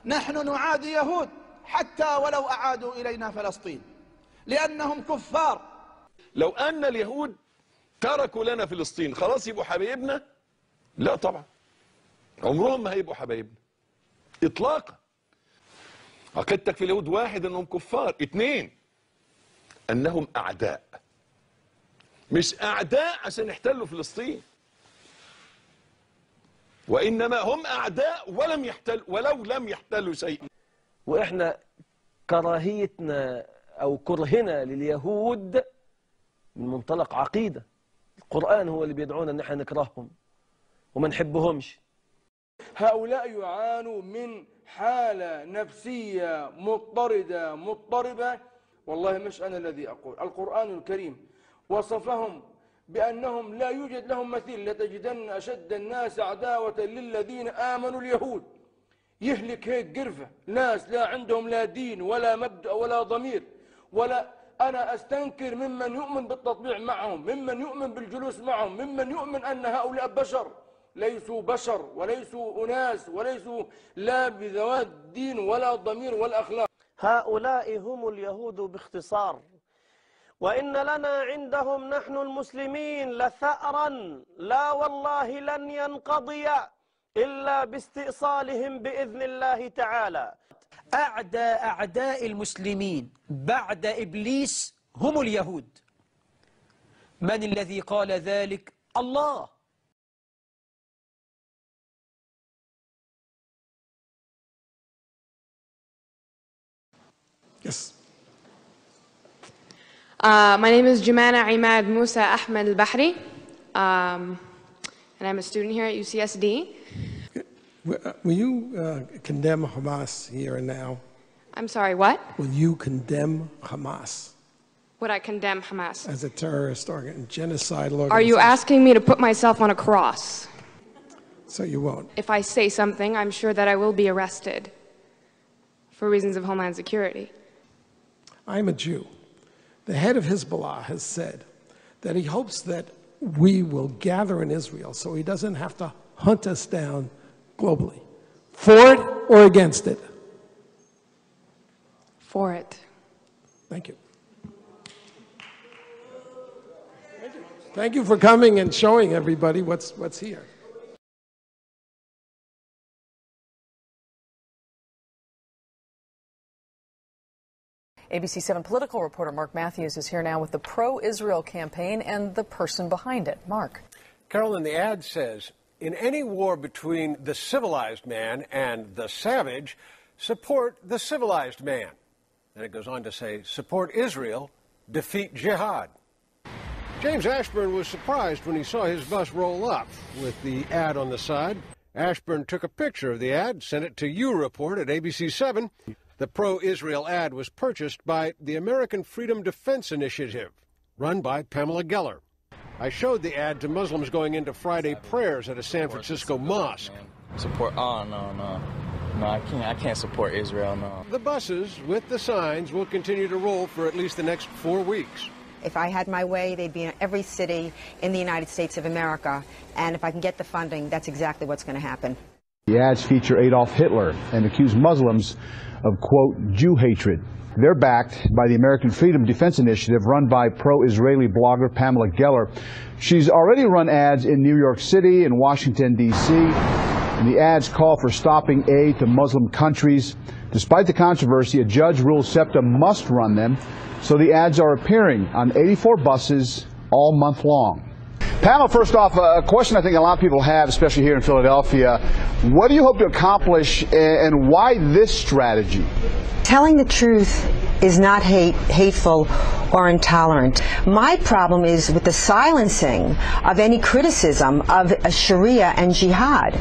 نحن نعادي يهود حتى ولو أعادوا إلينا فلسطين لأنهم كفار. لو أن اليهود تركوا لنا فلسطين خلاص يبقوا حبايبنا؟ لا طبعا، عمرهم ما هيبقوا حبايبنا إطلاقا. عقيدتك في اليهود واحد أنهم كفار، اثنين أنهم أعداء، مش أعداء عشان يحتلوا فلسطين، وإنما هم أعداء ولو لم يحتلوا شيئا. وإحنا كراهيتنا أو كرهنا لليهود من منطلق عقيدة. القرآن هو اللي بيدعونا أن احنا نكرههم وما نحبهمش. هؤلاء يعانوا من حالة نفسية مضطربة. والله مش أنا الذي أقول، القرآن الكريم وصفهم بأنهم لا يوجد لهم مثيل. لتجدن أشد الناس عداوة للذين آمنوا اليهود. يهلك هيك قرفة ناس لا عندهم لا دين ولا مبدأ ولا ضمير ولا. أنا أستنكر ممن يؤمن بالتطبيع معهم، ممن يؤمن بالجلوس معهم، ممن يؤمن أن هؤلاء بشر ليسوا بشر وليسوا أناس وليسوا لا بذوات دين ولا ضمير ولا أخلاق. هؤلاء هم اليهود باختصار. وإن لنا عندهم نحن المسلمين لثأرا لا والله لن ينقضي إلا باستئصالهم بإذن الله تعالى. أعداء المسلمين بعد إبليس هم اليهود. من الذي قال ذلك؟ الله. Yes. My name is Jumana Imad Musa Ahmed al-Bahri, and I'm a student here at UCSD. Will you condemn Hamas here and now? I'm sorry, what? Will you condemn Hamas? Would I condemn Hamas? As a terrorist organization, genocidal organization? Are you asking me to put myself on a cross? So you won't? If I say something, I'm sure that I will be arrested for reasons of Homeland Security. I'm a Jew. The head of Hezbollah has said that he hopes that we will gather in Israel so he doesn't have to hunt us down globally. For it or against it? For it. Thank you. Thank you for coming and showing everybody what's here. ABC 7 political reporter Mark Matthews is here now with the pro-Israel campaign and the person behind it. Mark. Carolyn, the ad says, in any war between the civilized man and the savage, support the civilized man. And it goes on to say, support Israel, defeat jihad. James Ashburn was surprised when he saw his bus roll up with the ad on the side. Ashburn took a picture of the ad, sent it to YouReport at ABC 7. The pro-Israel ad was purchased by the American Freedom Defense Initiative, run by Pamela Geller. I showed the ad to Muslims going into Friday prayers at a San Francisco mosque. Support? Oh, no, I can't support Israel, no. The buses with the signs will continue to roll for at least the next 4 weeks. If I had my way, they'd be in every city in the United States of America, and if I can get the funding, that's exactly what's going to happen. The ads feature Adolf Hitler and accuse Muslims of, quote, Jew hatred. They're backed by the American Freedom Defense Initiative run by pro-Israeli blogger Pamela Geller. She's already run ads in New York City and Washington, D.C., and the ads call for stopping aid to Muslim countries. Despite the controversy, a judge ruled SEPTA must run them, so the ads are appearing on 84 buses all month long. Pamela, first off, a question I think a lot of people have, especially here in Philadelphia. What do you hope to accomplish, and why this strategy? Telling the truth is not hateful or intolerant. My problem is with the silencing of any criticism of Sharia and jihad.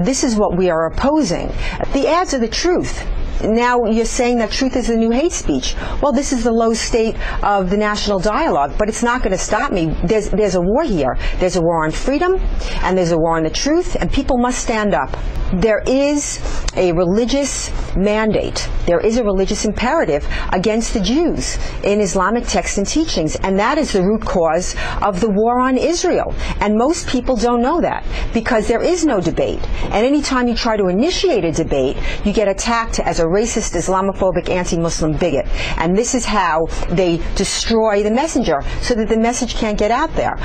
This is what we are opposing. The ads are the truth. now you're saying that truth is the new hate speech. Well, this is the low state of the national dialogue, but it's not going to stop me. There's a war here. There's a war on freedom, and there's a war on the truth, and people must stand up. There is a religious mandate. There is a religious imperative against the Jews in Islamic texts and teachings, and that is the root cause of the war on Israel. And most people don't know that because there is no debate. And anytime you try to initiate a debate, you get attacked as a racist, Islamophobic, anti-Muslim bigot. And this is how they destroy the messenger so that the message can't get out there.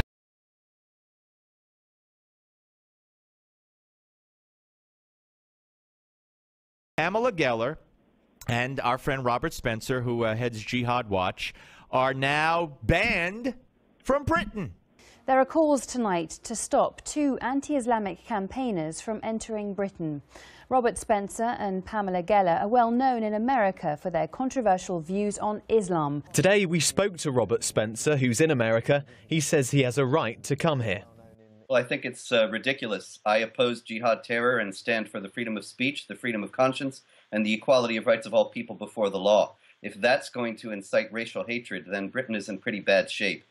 Pamela Geller and our friend Robert Spencer, who heads Jihad Watch, are now banned from Britain. There are calls tonight to stop 2 anti-Islamic campaigners from entering Britain. Robert Spencer and Pamela Geller are well known in America for their controversial views on Islam. Today we spoke to Robert Spencer, who's in America. He says he has a right to come here. Well, I think it's ridiculous. I oppose jihad terror and stand for the freedom of speech, the freedom of conscience, and the equality of rights of all people before the law. If that's going to incite racial hatred, then Britain is in pretty bad shape.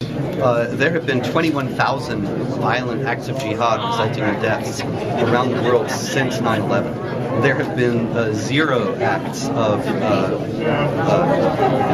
There have been 21,000 violent acts of jihad resulting in deaths around the world since 9/11. There have been 0 acts of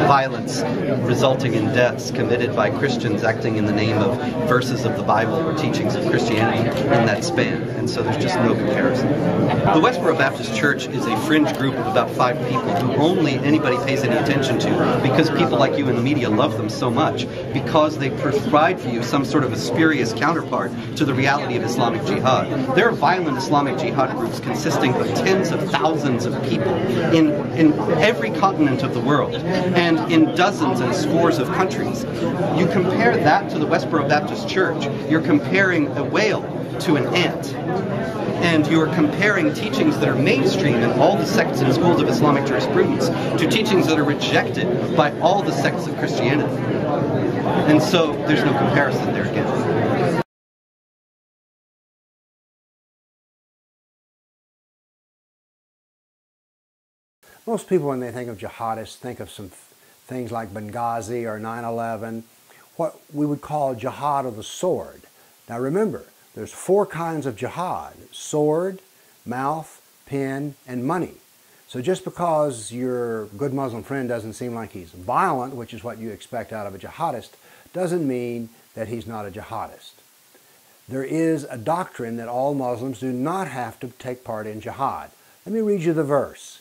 violence resulting in deaths committed by Christians acting in the name of verses of the Bible or teachings of Christianity in that span, and so there's just no comparison. The Westboro Baptist Church is a fringe group of about 5 people who only anybody pays any attention to because people like you in the media love them so much, because they provide for you some sort of a spurious counterpart to the reality of Islamic jihad. There are violent Islamic jihad groups consisting of tens of thousands of people in every continent of the world and in dozens and scores of countries. You compare that to the Westboro Baptist Church, you're comparing a whale to an ant. And you're comparing teachings that are mainstream in all the sects and schools of Islamic jurisprudence to teachings that are rejected by all the sects of Christianity. And so there's no comparison there again. Most people, when they think of jihadists, think of some things like Benghazi or 9/11, what we would call jihad of the sword. Now remember, there's 4 kinds of jihad: sword, mouth, pen, and money. So just because your good Muslim friend doesn't seem like he's violent, which is what you expect out of a jihadist, doesn't mean that he's not a jihadist. There is a doctrine that all Muslims do not have to take part in jihad. Let me read you the verse.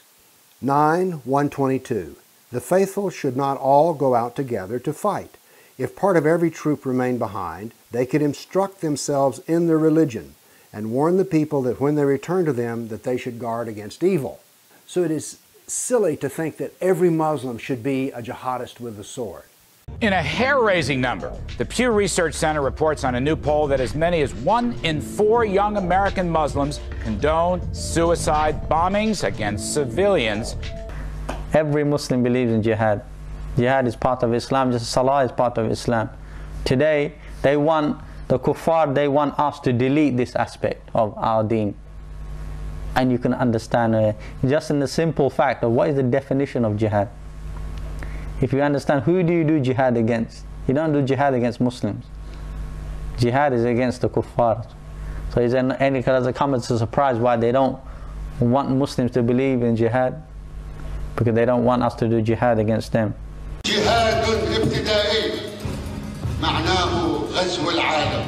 9:122. The faithful should not all go out together to fight. If part of every troop remained behind, they could instruct themselves in their religion and warn the people that when they return to them that they should guard against evil. So it is silly to think that every Muslim should be a jihadist with a sword. In a hair-raising number, the Pew Research Center reports on a new poll that as many as 1 in 4 young American Muslims condone suicide bombings against civilians. Every Muslim believes in jihad. Jihad is part of Islam, just Salah is part of Islam. Today, the kuffar, they want us to delete this aspect of our deen. And you can understand just in the simple fact of what is the definition of jihad. If you understand, who do you do jihad against? You don't do jihad against Muslims. Jihad is against the kuffar. So is there any kind of comment to surprise why they don't want Muslims to believe in jihad? Because they don't want us to do jihad against them. جهاد ابتدائي معناه غزو العالم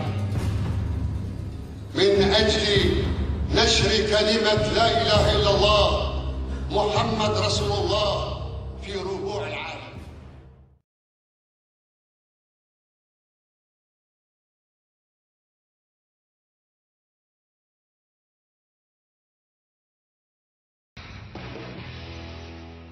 من أجل نشر كلمة لا إله إلا الله محمد رسول الله في ربوع العالم.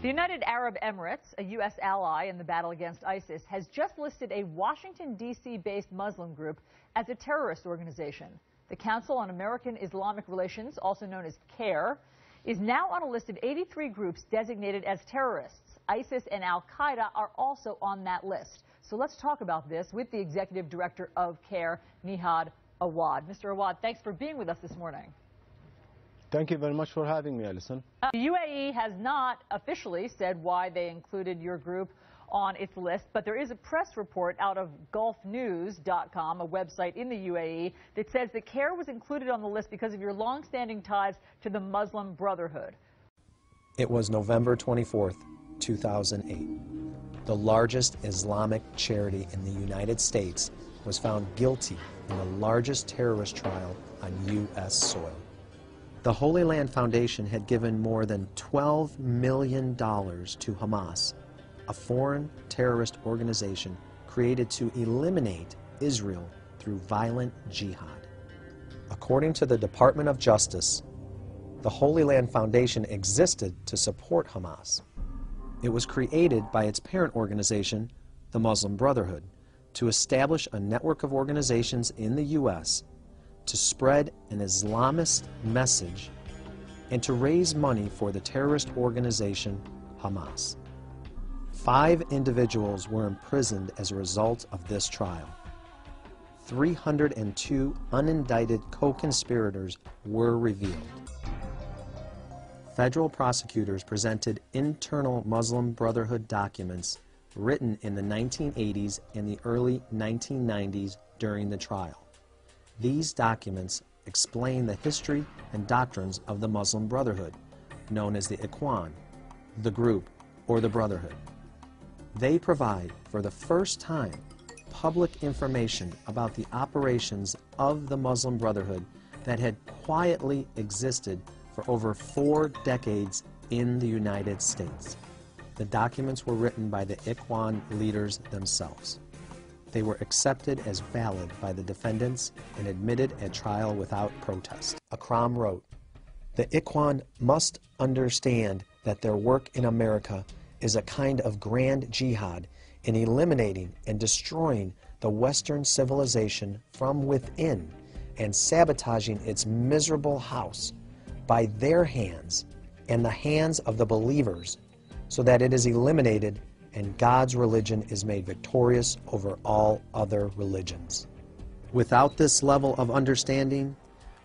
The United Arab Emirates, a U.S. ally in the battle against ISIS, has just listed a Washington, D.C.-based Muslim group as a terrorist organization. The Council on American Islamic Relations, also known as CAIR, is now on a list of 83 groups designated as terrorists. ISIS and al-Qaeda are also on that list. So let's talk about this with the Executive Director of CARE, Nihad Awad. Mr. Awad, thanks for being with us this morning. Thank you very much for having me, Alison. The UAE has not officially said why they included your group on its list, but there is a press report out of gulfnews.com, a website in the UAE, that says that CARE was included on the list because of your long-standing ties to the Muslim Brotherhood. It was November 24th, 2008. The largest Islamic charity in the United States was found guilty in the largest terrorist trial on U.S. soil. The Holy Land Foundation had given more than $12 million to Hamas, a foreign terrorist organization created to eliminate Israel through violent jihad. According to the Department of Justice, the Holy Land Foundation existed to support Hamas. It was created by its parent organization, the Muslim Brotherhood, to establish a network of organizations in the U.S. to spread an Islamist message and to raise money for the terrorist organization Hamas. 5 individuals were imprisoned as a result of this trial. 302 unindicted co-conspirators were revealed. Federal prosecutors presented internal Muslim Brotherhood documents written in the 1980s and the early 1990s during the trial. These documents explain the history and doctrines of the Muslim Brotherhood, known as the Ikhwan, the group, or the Brotherhood. They provide, for the first time, public information about the operations of the Muslim Brotherhood that had quietly existed for over 4 decades in the United States. The documents were written by the Ikhwan leaders themselves. They were accepted as valid by the defendants and admitted at trial without protest. Akram wrote, "The Ikhwan must understand that their work in America is a kind of grand jihad in eliminating and destroying the Western civilization from within and sabotaging its miserable house by their hands and the hands of the believers, so that it is eliminated and God's religion is made victorious over all other religions." Without this level of understanding,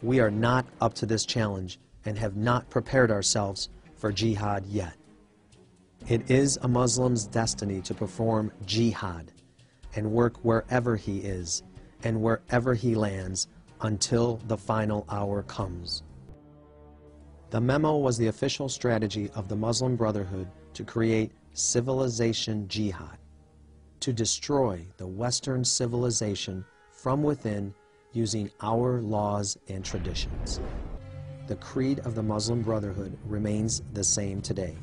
we are not up to this challenge and have not prepared ourselves for jihad yet. It is a Muslim's destiny to perform jihad and work wherever he is and wherever he lands until the final hour comes. The memo was the official strategy of the Muslim Brotherhood to create civilization jihad, to destroy the Western civilization from within using our laws and traditions. The creed of the Muslim Brotherhood remains the same today.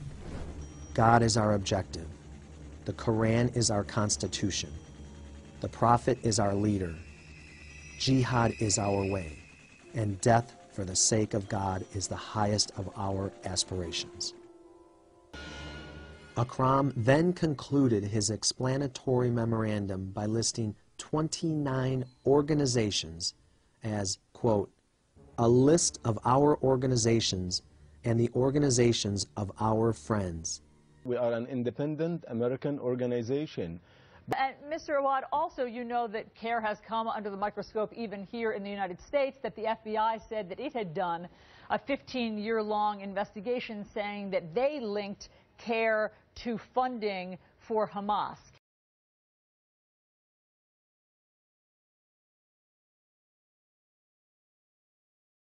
God is our objective. The Quran is our constitution. The Prophet is our leader. Jihad is our way. And death for the sake of God is the highest of our aspirations. Akram then concluded his explanatory memorandum by listing 29 organizations as, quote, "a list of our organizations and the organizations of our friends." We are an independent American organization. And Mr. Awad, also you know that CARE has come under the microscope even here in the United States, that the FBI said that it had done a 15-year-long investigation saying that they linked CARE to funding for Hamas.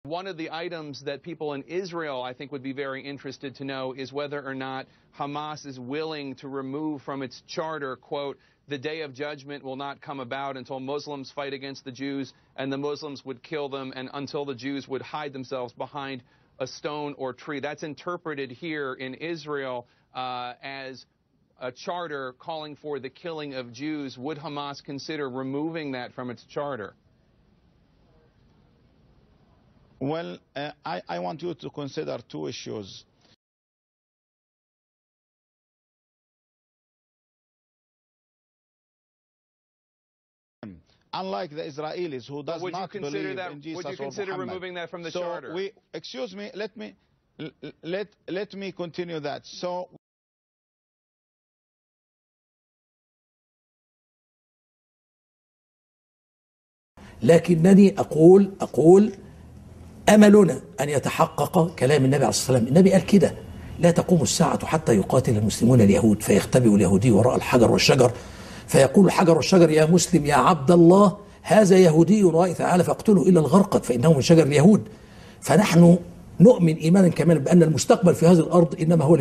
One of the items that people in Israel, I think, would be very interested to know is whether or not Hamas is willing to remove from its charter, quote, "The day of judgment will not come about until Muslims fight against the Jews and the Muslims would kill them, and until the Jews would hide themselves behind a stone or tree." That's interpreted here in Israel as a charter calling for the killing of Jews. Would Hamas consider removing that from its charter? Well, I want you to consider 2 issues. Unlike the Israelis, who does not believe in Jesus, would you consider removing that from the charter? Excuse me, let me continue that. So لكنني أقول أملنا أن يتحقق كلام النبي عليه الصلاة والسلام. النبي قال كده: لا تقوم الساعة حتى يقاتل المسلمون اليهود فيختبئ اليهودي وراء الحجر والشجر فيقول الحجر والشجر يا مسلم يا عبد الله هذا يهودي رأي تعالى فاقتله إلى الغرقد فإنه من شجر اليهود. فنحن نؤمن إيمانا كاملا بأن المستقبل في هذه الأرض إنما هو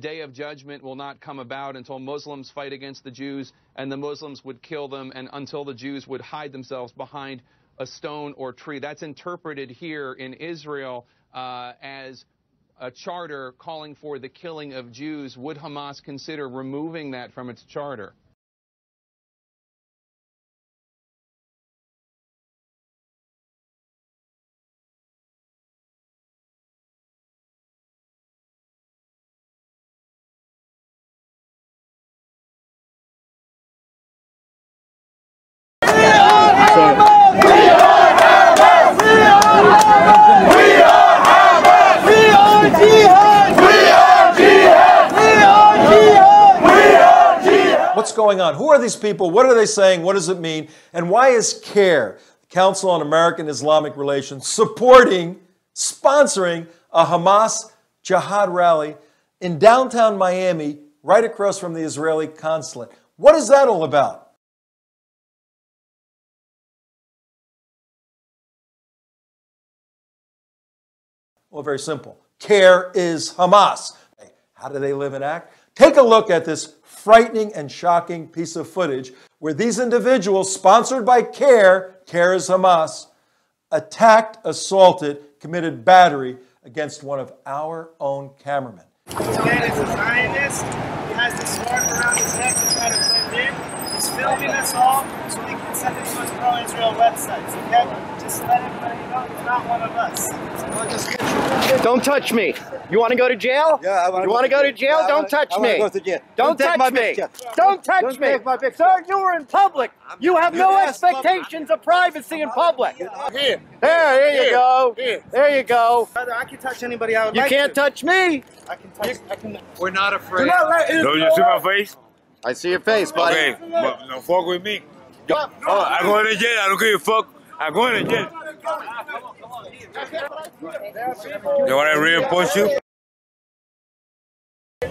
The day of judgment will not come about until Muslims fight against the Jews and the Muslims would kill them, and until the Jews would hide themselves behind a stone or tree. That's interpreted here in Israel as a charter calling for the killing of Jews. Would Hamas consider removing that from its charter? What's going on? Who are these people? What are they saying? What does it mean? And why is CARE, Council on American Islamic Relations, sponsoring a Hamas jihad rally in downtown Miami, right across from the Israeli consulate? What is that all about? Well, very simple. CARE is Hamas. How do they live and act? Take a look at this frightening and shocking piece of footage where these individuals, sponsored by CARE is Hamas, attacked, assaulted, committed battery against one of our own cameramen. This man is a Zionist. He has this scarf around his neck to try to blend in. He's filming us all so he can send it to his pro-Israel websites, okay? Just let everybody know he's not one of us. Don't touch me. You want to go to jail? Yeah, I want to. You want to go to jail? Don't touch me. I want to go to jail. Don't touch me. Don't touch me. Sir, you were in public. You have no expectations of privacy in public. Here. There you go. Here. There you go. Brother, I can touch anybody I would You like can't to. touch me. I can touch. I can. We're not afraid. Do not let Don't you see my face? I see your face, buddy. Okay, but don't fuck with me. I'm going to jail. I don't give a fuck. I'm going to jail. You want to real punch you? You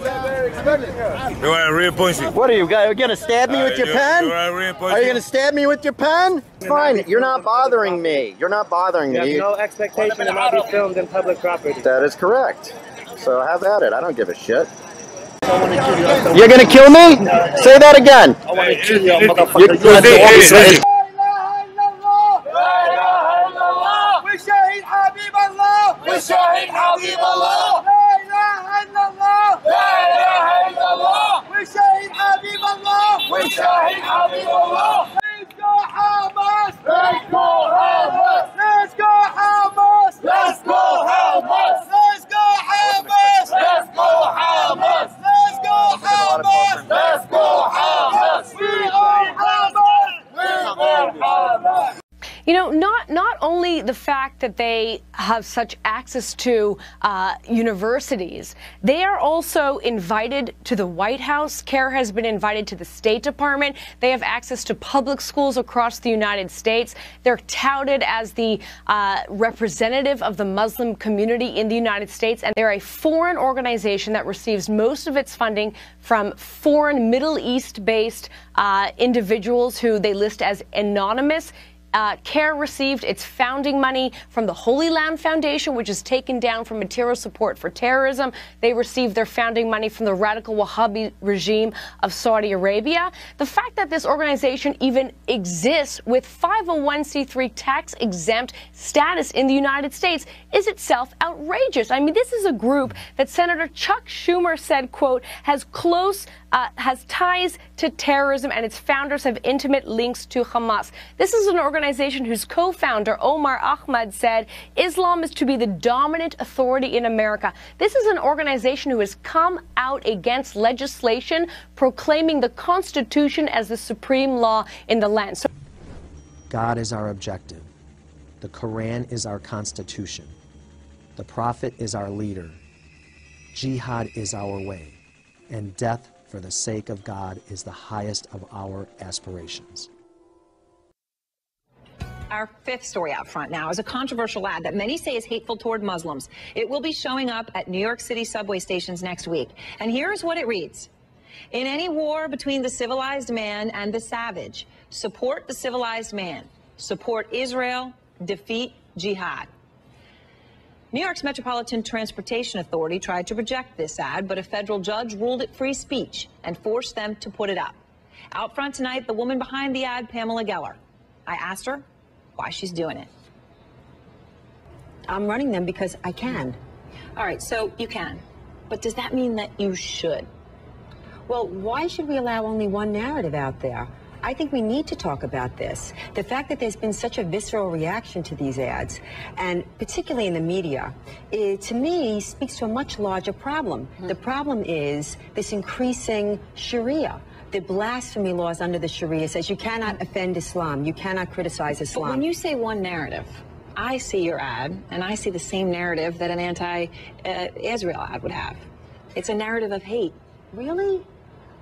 want to real punch you? What are you going to stab me with your pen? Are you going to stab me with your pen? Fine. You're not bothering me. You're not bothering You me. have no expectation to not be filmed in public property. That is correct. So have at it. I don't give a shit. You're going to kill me? Say that again. I want to kill you, motherfucker. وشهيد حبيب الله وشهيد حبيب الله لا إله إلا الله لا إله إلا الله وشهيد حبيب الله وشهيد حبيب الله Let's go Hamas Let's go Hamas Let's go Hamas Let's go Hamas Let's go Hamas Let's go Hamas Let's go Hamas Let's go Hamas We are Hamas We are Hamas. You know, not only the fact that they have such access to universities, they are also invited to the White House. CARE has been invited to the State Department. They have access to public schools across the United States. They're touted as the representative of the Muslim community in the United States, and they're a foreign organization that receives most of its funding from foreign Middle East-based individuals who they list as anonymous. CARE received its founding money from the Holy Land Foundation, which is taken down for material support for terrorism. They received their founding money from the radical Wahhabi regime of Saudi Arabia. The fact that this organization even exists with 501c3 tax-exempt status in the United States is itself outrageous. I mean, this is a group that Senator Chuck Schumer said, quote, has ties to terrorism, and its founders have intimate links to Hamas. This is an organization whose co-founder, Omar Ahmad, said Islam is to be the dominant authority in America. This is an organization who has come out against legislation proclaiming the Constitution as the supreme law in the land. God is our objective. The Quran is our constitution. The Prophet is our leader. Jihad is our way. and death for the sake of God is the highest of our aspirations. Our fifth story out front now is a controversial ad that many say is hateful toward Muslims. It will be showing up at New York City subway stations next week. And here's what it reads. In any war between the civilized man and the savage, support the civilized man. Support Israel. Defeat jihad. New York's Metropolitan Transportation Authority tried to reject this ad, but a federal judge ruled it free speech and forced them to put it up. Out front tonight, the woman behind the ad, Pamela Geller. I asked her why she's doing it. I'm running them because I can. All right, so you can. But does that mean that you should? Well, why should we allow only one narrative out there? I think we need to talk about this. The fact that there's been such a visceral reaction to these ads, and particularly in the media, it, to me, speaks to a much larger problem. The problem is this increasing Sharia. The blasphemy laws under the Sharia says you cannot offend Islam, you cannot criticize Islam. But when you say one narrative, I see your ad, and I see the same narrative that an anti-Israel ad would have. It's a narrative of hate. Really?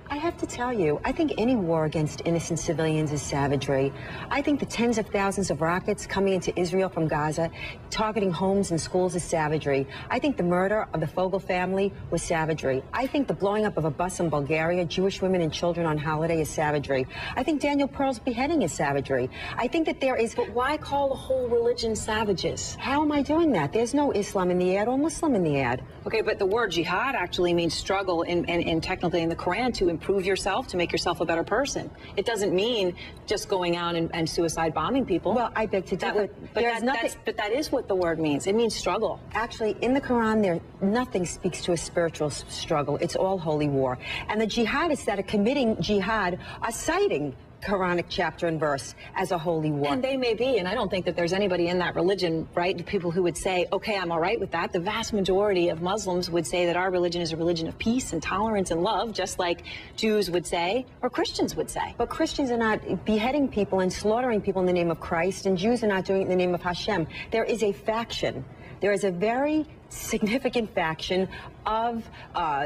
I have to tell you, I think any war against innocent civilians is savagery. I think the tens of thousands of rockets coming into Israel from Gaza, targeting homes and schools is savagery. I think the murder of the Fogel family was savagery. I think the blowing up of a bus in Bulgaria, Jewish women and children on holiday, is savagery. I think Daniel Pearl's beheading is savagery. I think that there is... But why call the whole religion savages? How am I doing that? There's no Islam in the ad or Muslim in the ad. Okay, but the word jihad actually means struggle in technically in the Quran to improve yourself, to make yourself a better person. It doesn't mean just going out and suicide bombing people. Well, I beg to differ. But that is what the word means. It means struggle. Actually, in the Quran, nothing speaks to a spiritual struggle. It's all holy war. And the jihadists that are committing jihad are citing Quranic chapter and verse as a holy war. And they may be, and I don't think that there's anybody in that religion, right, people who would say, okay, I'm all right with that. The vast majority of Muslims would say that our religion is a religion of peace and tolerance and love, just like Jews would say, or Christians would say. But Christians are not beheading people and slaughtering people in the name of Christ, and Jews are not doing it in the name of Hashem. There is a faction. There is a very significant faction of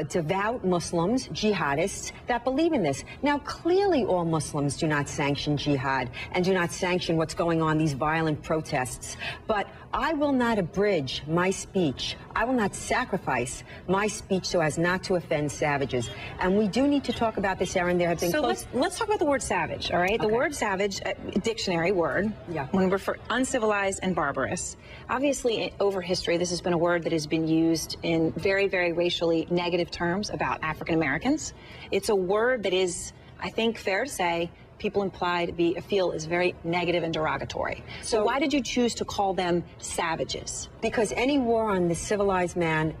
devout Muslims, jihadists, that believe in this. Now, clearly all Muslims do not sanction jihad and do not sanction what's going on, these violent protests. But I will not abridge my speech. I will not sacrifice my speech so as not to offend savages. And we do need to talk about this, Erin. There have been let's talk about the word savage, all right? Okay. The word savage, dictionary word, when we refer uncivilized and barbarous. Obviously, over history, this has been a word that has been used in very, very racially negative terms about African Americans. It's a word that is, I think, fair to say, people imply to feel is very negative and derogatory. So why did you choose to call them savages? Because any war on the civilized man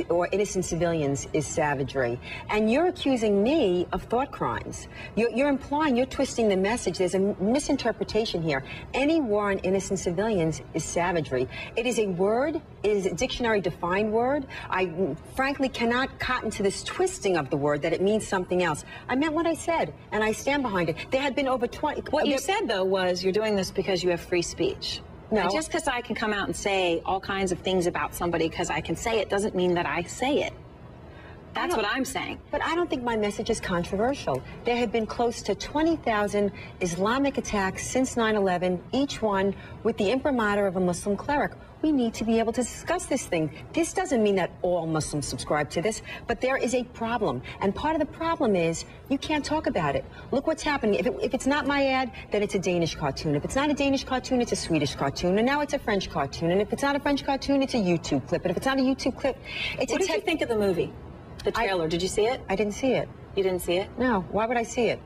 or innocent civilians is savagery. And you're accusing me of thought crimes. You're implying, you're twisting the message. There's a misinterpretation here. Any war on innocent civilians is savagery. It is a word, it is a dictionary-defined word. I frankly cannot cotton to this twisting of the word that it means something else. I meant what I said, and I stand behind it. There had been over 20... What you said, though, was you're doing this because you have free speech. No. And just because I can come out and say all kinds of things about somebody because I can say it doesn't mean that I say it. That's what I'm saying. But I don't think my message is controversial. There have been close to 20,000 Islamic attacks since 9/11, each one with the imprimatur of a Muslim cleric. We need to be able to discuss this thing. This doesn't mean that all Muslims subscribe to this, but there is a problem. And part of the problem is you can't talk about it. Look what's happening. If it's not my ad, then it's a Danish cartoon. If it's not a Danish cartoon, it's a Swedish cartoon. And now it's a French cartoon. And if it's not a French cartoon, it's a YouTube clip. And if it's not a YouTube clip, it's What did you think of the movie? The trailer, did you see it? I didn't see it. You didn't see it? No. Why would I see it?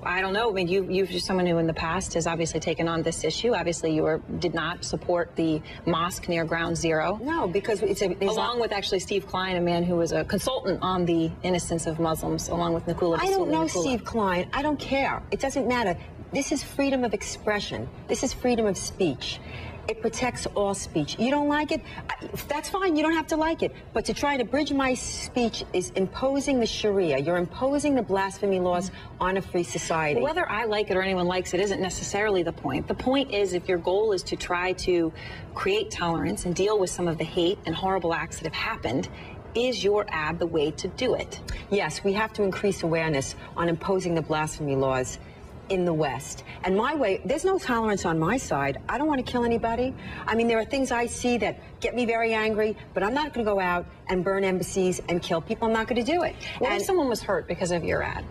I don't know. I mean, you're someone who in the past has obviously taken on this issue. Obviously, you did not support the mosque near Ground Zero. No, because it's along with actually Steve Klein, a man who was a consultant on the innocence of Muslims, along with Nicola. I don't know Steve Klein. I don't care. It doesn't matter. This is freedom of expression. This is freedom of speech. It protects all speech. You don't like it? That's fine. You don't have to like it. But to try to bridge my speech is imposing the Sharia. You're imposing the blasphemy laws on a free society. Well, whether I like it or anyone likes it isn't necessarily the point. The point is, if your goal is to try to create tolerance and deal with some of the hate and horrible acts that have happened, Is your ad the way to do it? Yes, we have to increase awareness on imposing the blasphemy laws in the West. And my way, there's no tolerance on my side. I don't want to kill anybody. I mean, there are things I see that get me very angry, but I'm not going to go out and burn embassies and kill people. I'm not going to do it. What if someone was hurt because of your ad?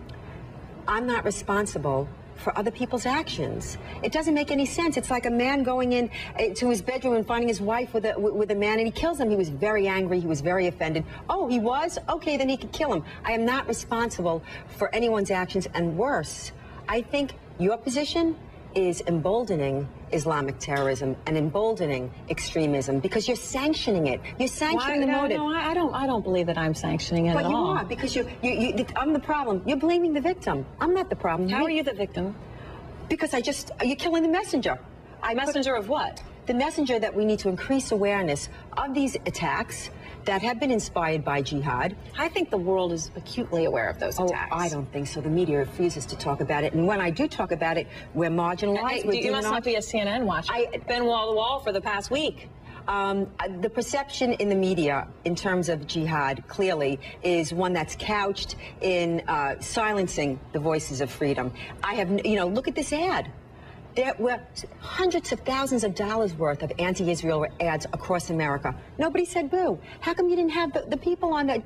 I'm not responsible for other people's actions. It doesn't make any sense. It's like a man going in to his bedroom and finding his wife with a man, and he kills him. He was very angry. He was very offended. Oh, he was? Okay, then he could kill him. I am not responsible for anyone's actions, and worse, I think your position is emboldening Islamic terrorism and emboldening extremism because you're sanctioning it. You're sanctioning the motive. No, I don't believe that I'm sanctioning it but at all. But you are, because I'm the problem. You're blaming the victim. I'm not the problem. How are you the victim? Because you're killing the messenger. Messenger of what? The messenger that we need to increase awareness of these attacks that have been inspired by jihad. I think the world is acutely aware of those attacks. I don't think so. The media refuses to talk about it. And when I do talk about it, we're marginalized. Hey, you must not be a CNN watcher. I've been wall to wall for the past week. The perception in the media in terms of jihad clearly is one that's couched in silencing the voices of freedom. Look at this ad. There were hundreds of thousands of dollars worth of anti-Israel ads across America. Nobody said boo. How come you didn't have the people on that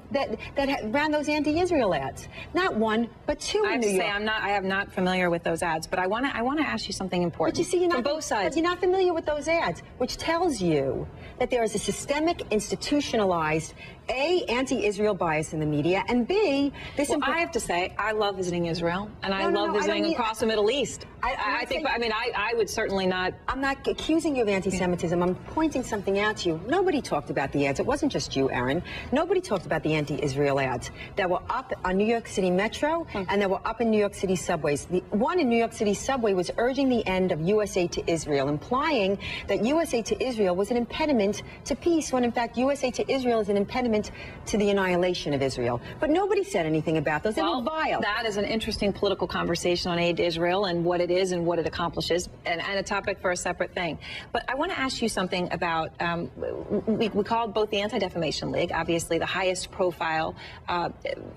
ran those anti-Israel ads? Not one, but two in New York. I am not familiar with those ads, but I want to ask you something important. But you see, you're not, from both sides. But you're not familiar with those ads, which tells you that there is a systemic, institutionalized, A, anti-Israel bias in the media, and B, this... Well, I have to say, I love visiting Israel, and I love visiting across the Middle East. I would certainly not... I'm not accusing you of anti-Semitism. I'm pointing something out to you. Nobody talked about the ads. It wasn't just you, Erin. Nobody talked about the anti-Israel ads that were up on New York City Metro and that were up in New York City subways. The one in New York City subway was urging the end of U.S. aid to Israel, implying that U.S. aid to Israel was an impediment to peace, when in fact U.S. aid to Israel is an impediment to the annihilation of Israel. But nobody said anything about those. They were vile. That is an interesting political conversation on aid to Israel and what it is and what it accomplishes, and a topic for a separate thing. But I want to ask you something about, we called both the Anti-Defamation League, obviously the highest profile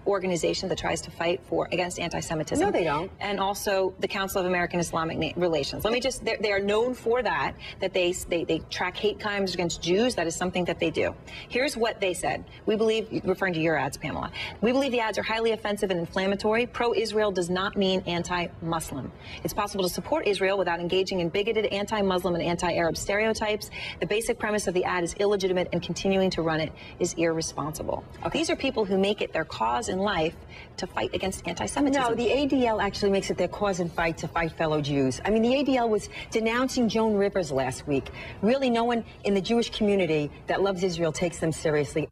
organization that tries to fight against anti-Semitism. No, they don't. And also the Council of American Islamic Relations. Let me just, they are known for that they track hate crimes against Jews. That is something that they do. Here's what they said. We believe, referring to your ads, Pamela, we believe the ads are highly offensive and inflammatory. Pro-Israel does not mean anti-Muslim. It's possible to support Israel without engaging in bigoted anti-Muslim and anti-Arab stereotypes. The basic premise of the ad is illegitimate, and continuing to run it is irresponsible. Okay. These are people who make it their cause in life to fight against anti-Semitism. No, the ADL actually makes it their cause in fight to fight fellow Jews. I mean, the ADL was denouncing Joan Rivers last week. Really, no one in the Jewish community that loves Israel takes them seriously.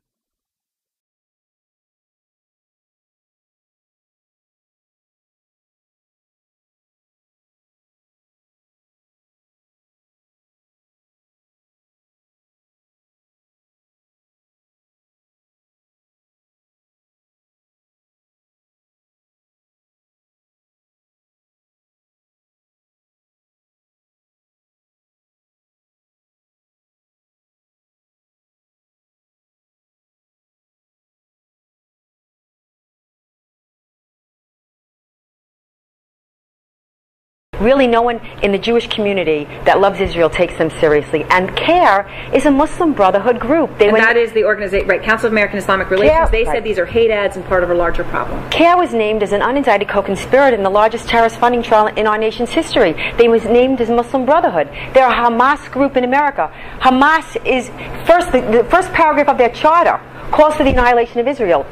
Really, no one in the Jewish community that loves Israel takes them seriously. And CARE is a Muslim Brotherhood group. That is the organization, right, Council of American Islamic Relations. CARE, they said these are hate ads and part of a larger problem. CARE was named as an unindicted co-conspirator in the largest terrorist funding trial in our nation's history. They was named as Muslim Brotherhood. They're a Hamas group in America. Hamas is, the first paragraph of their charter calls for the annihilation of Israel.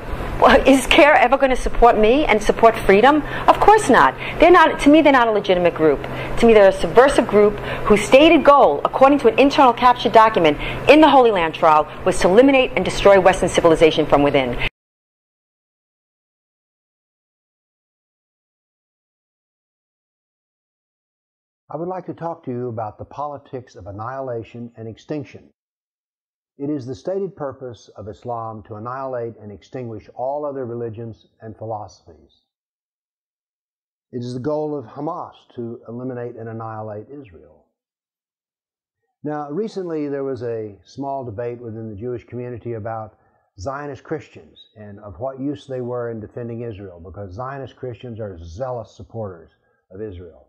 Is CARE ever going to support me and support freedom? Of course not. They're not. To me, they're not a legitimate group. To me, they're a subversive group whose stated goal, according to an internal captured document in the Holy Land trial, was to eliminate and destroy Western civilization from within. I would like to talk to you about the politics of annihilation and extinction. It is the stated purpose of Islam to annihilate and extinguish all other religions and philosophies. It is the goal of Hamas to eliminate and annihilate Israel. Now, recently there was a small debate within the Jewish community about Zionist Christians and of what use they were in defending Israel, because Zionist Christians are zealous supporters of Israel.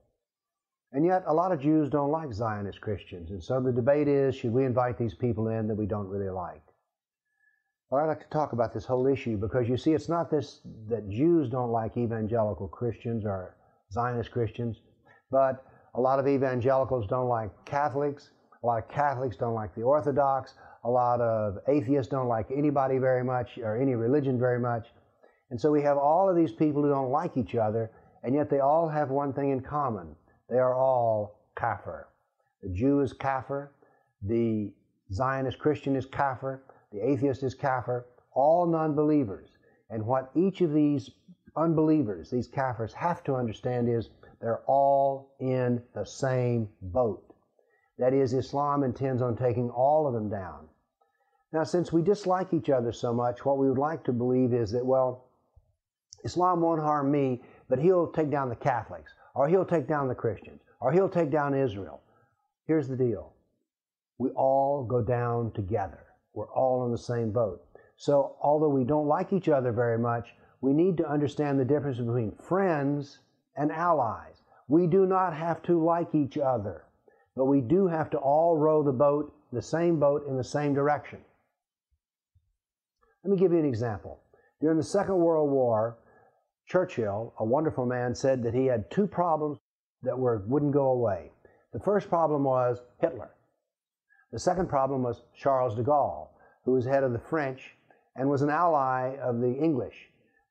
And yet, a lot of Jews don't like Zionist Christians, and so the debate is, should we invite these people in that we don't really like? Well, I'd like to talk about this whole issue because, you see, it's not this that Jews don't like evangelical Christians or Zionist Christians, but a lot of evangelicals don't like Catholics, a lot of Catholics don't like the Orthodox, a lot of atheists don't like anybody very much or any religion very much. And so we have all of these people who don't like each other, and yet they all have one thing in common. They are all kafir. The Jew is kafir, the Zionist Christian is kafir, the atheist is kafir, all non-believers. And what each of these unbelievers, these kafirs, have to understand is they're all in the same boat. That is, Islam intends on taking all of them down. Now, since we dislike each other so much, what we would like to believe is that, well, Islam won't harm me, but he'll take down the Catholics, or he'll take down the Christians, or he'll take down Israel. Here's the deal. We all go down together. We're all in the same boat. So, although we don't like each other very much, we need to understand the difference between friends and allies. We do not have to like each other, but we do have to all row the same boat in the same direction. Let me give you an example. During the Second World War, Churchill, a wonderful man, said that he had two problems that wouldn't go away. The first problem was Hitler. The second problem was Charles de Gaulle, who was head of the French and was an ally of the English.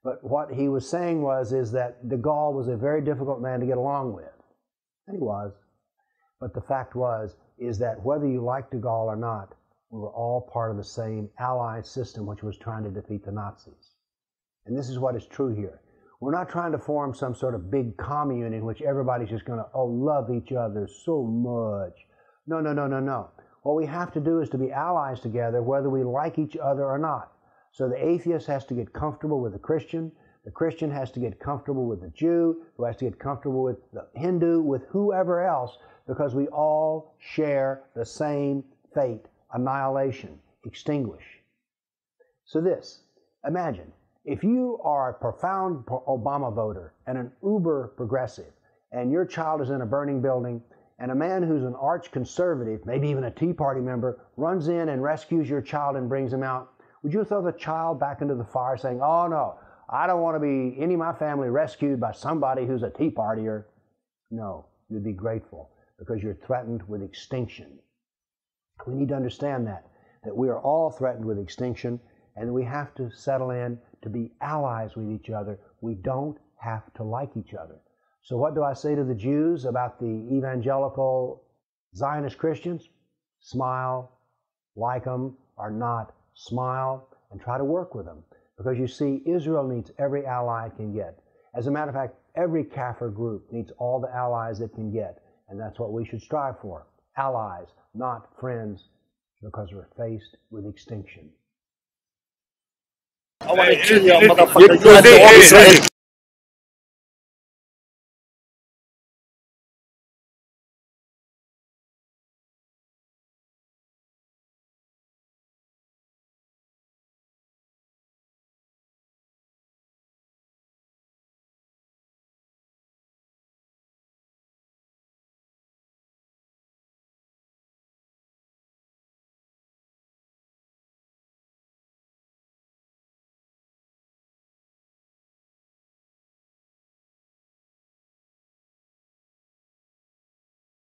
But what he was saying is that de Gaulle was a very difficult man to get along with. And he was. But the fact is that whether you like de Gaulle or not, we were all part of the same Allied system which was trying to defeat the Nazis. And this is what is true here. We're not trying to form some sort of big commune in which everybody's just going to, love each other so much. No, no, no, no, no. What we have to do is to be allies together whether we like each other or not. So the atheist has to get comfortable with the Christian has to get comfortable with the Jew, who has to get comfortable with the Hindu, with whoever else, because we all share the same fate, annihilation, extinguish. So imagine, if you are a profound Obama voter and an uber progressive, and your child is in a burning building, and a man who's an arch conservative, maybe even a Tea Party member, runs in and rescues your child and brings him out, would you throw the child back into the fire saying, oh no, I don't want to be any of my family rescued by somebody who's a Tea Partier? No, you'd be grateful because you're threatened with extinction. We need to understand that we are all threatened with extinction, and we have to settle in to be allies with each other. We don't have to like each other. So what do I say to the Jews about the evangelical Zionist Christians? Smile, like them or not, smile, and try to work with them. Because you see, Israel needs every ally it can get. As a matter of fact, every Kafir group needs all the allies it can get. And that's what we should strive for. Allies, not friends, because we're faced with extinction. I want to kill you, motherfucker.